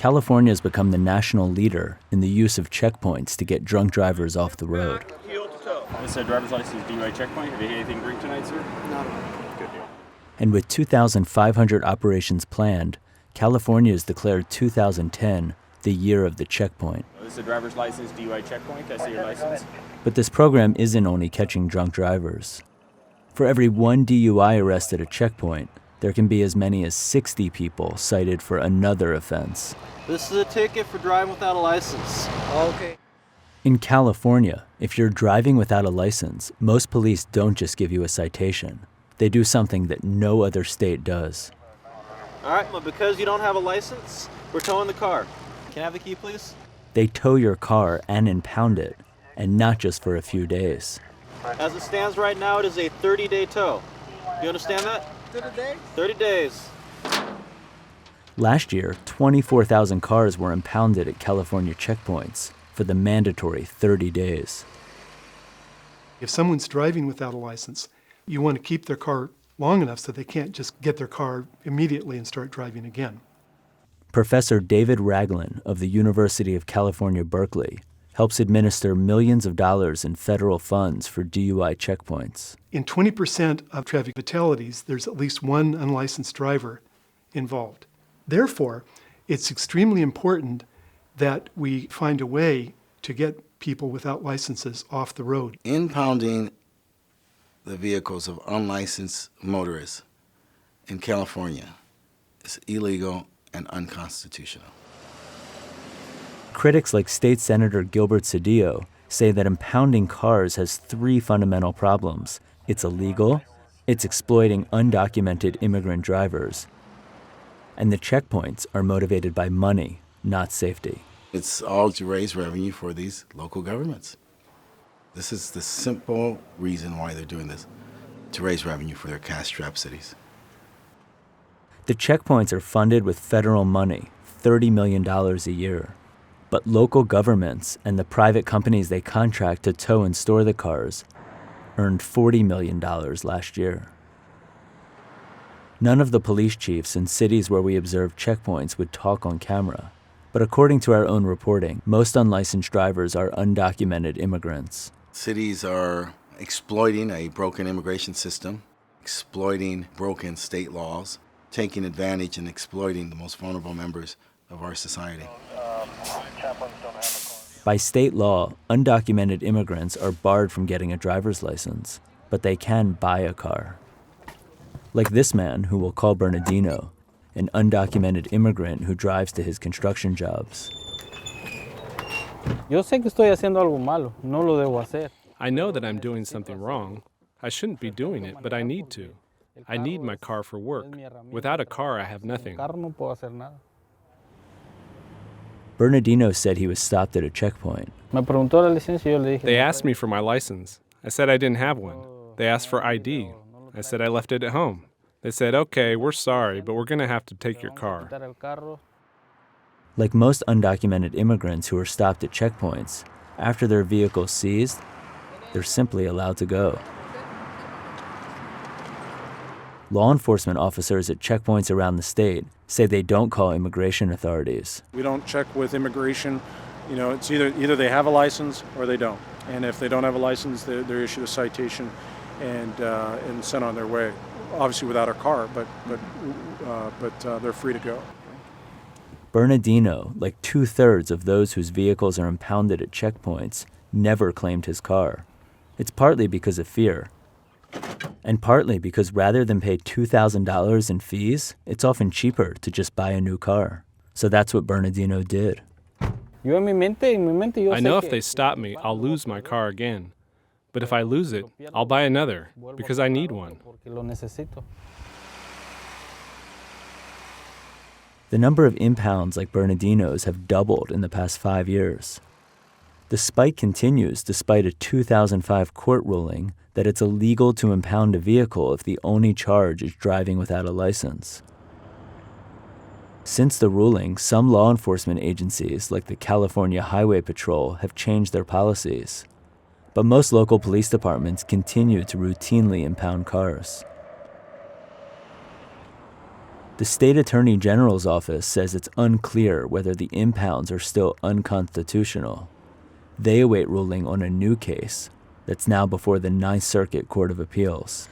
California has become the national leader in the use of checkpoints to get drunk drivers off the road. This is a driver's license DUI checkpoint. Have you had anything to drink tonight, sir? No. Good deal. And with 2,500 operations planned, California has declared 2010 the year of the checkpoint. This is a driver's license DUI checkpoint. Can I see your license? But this program isn't only catching drunk drivers. For every one DUI arrest at a checkpoint, there can be as many as 60 people cited for another offense. This is a ticket for driving without a license. Okay. In California, if you're driving without a license, most police don't just give you a citation. They do something that no other state does. All right, but because you don't have a license, we're towing the car. Can I have the key, please? They tow your car and impound it, and not just for a few days. As it stands right now, it is a 30-day tow. You understand that? 30 days? 30 days. Last year, 24,000 cars were impounded at California checkpoints for the mandatory 30 days. If someone's driving without a license, you want to keep their car long enough so they can't just get their car immediately and start driving again. Professor David Ragland of the University of California, Berkeley, helps administer millions of dollars in federal funds for DUI checkpoints. In 20% of traffic fatalities, there's at least one unlicensed driver involved. Therefore, it's extremely important that we find a way to get people without licenses off the road. Impounding the vehicles of unlicensed motorists in California is illegal and unconstitutional. Critics like State Senator Gilbert Cedillo say that impounding cars has three fundamental problems. It's illegal, it's exploiting undocumented immigrant drivers, and the checkpoints are motivated by money, not safety. It's all to raise revenue for these local governments. This is the simple reason why they're doing this, to raise revenue for their cash-strapped cities. The checkpoints are funded with federal money, $30 million a year. But local governments and the private companies they contract to tow and store the cars earned $40 million last year. None of the police chiefs in cities where we observed checkpoints would talk on camera. But according to our own reporting, most unlicensed drivers are undocumented immigrants. Cities are exploiting a broken immigration system, exploiting broken state laws, taking advantage and exploiting the most vulnerable members of our society. By state law, undocumented immigrants are barred from getting a driver's license, but they can buy a car. Like this man, who we'll call Bernardino, an undocumented immigrant who drives to his construction jobs. Yo sé que estoy haciendo algo malo, no lo debo hacer. I know that I'm doing something wrong. I shouldn't be doing it, but I need to. I need my car for work. Without a car, I have nothing. Carro no puedo hacer nada. Bernardino said he was stopped at a checkpoint. Me preguntó la licencia y yo le dije. They asked me for my license. I said I didn't have one. They asked for ID. I said I left it at home. They said, okay, we're sorry, but we're going to have to take your car. Like most undocumented immigrants who are stopped at checkpoints, after their vehicle's seized, they're simply allowed to go. Law enforcement officers at checkpoints around the state say they don't call immigration authorities. We don't check with immigration. You know, it's either they have a license or they don't. And if they don't have a license, they're issued a citation and sent on their way. Obviously without a car, but they're free to go. Bernardino, like 2/3 of those whose vehicles are impounded at checkpoints, never claimed his car. It's partly because of fear, and partly because rather than pay $2,000 in fees, it's often cheaper to just buy a new car. So that's what Bernardino did. I know if they stop me, I'll lose my car again. But if I lose it, I'll buy another, because I need one. The number of impounds like Bernardino's have doubled in the past 5 years. The spike continues despite a 2005 court ruling that it's illegal to impound a vehicle if the only charge is driving without a license. Since the ruling, some law enforcement agencies, like the California Highway Patrol, have changed their policies. But most local police departments continue to routinely impound cars. The state attorney general's office says it's unclear whether the impounds are still unconstitutional. They await ruling on a new case that's now before the Ninth Circuit Court of Appeals.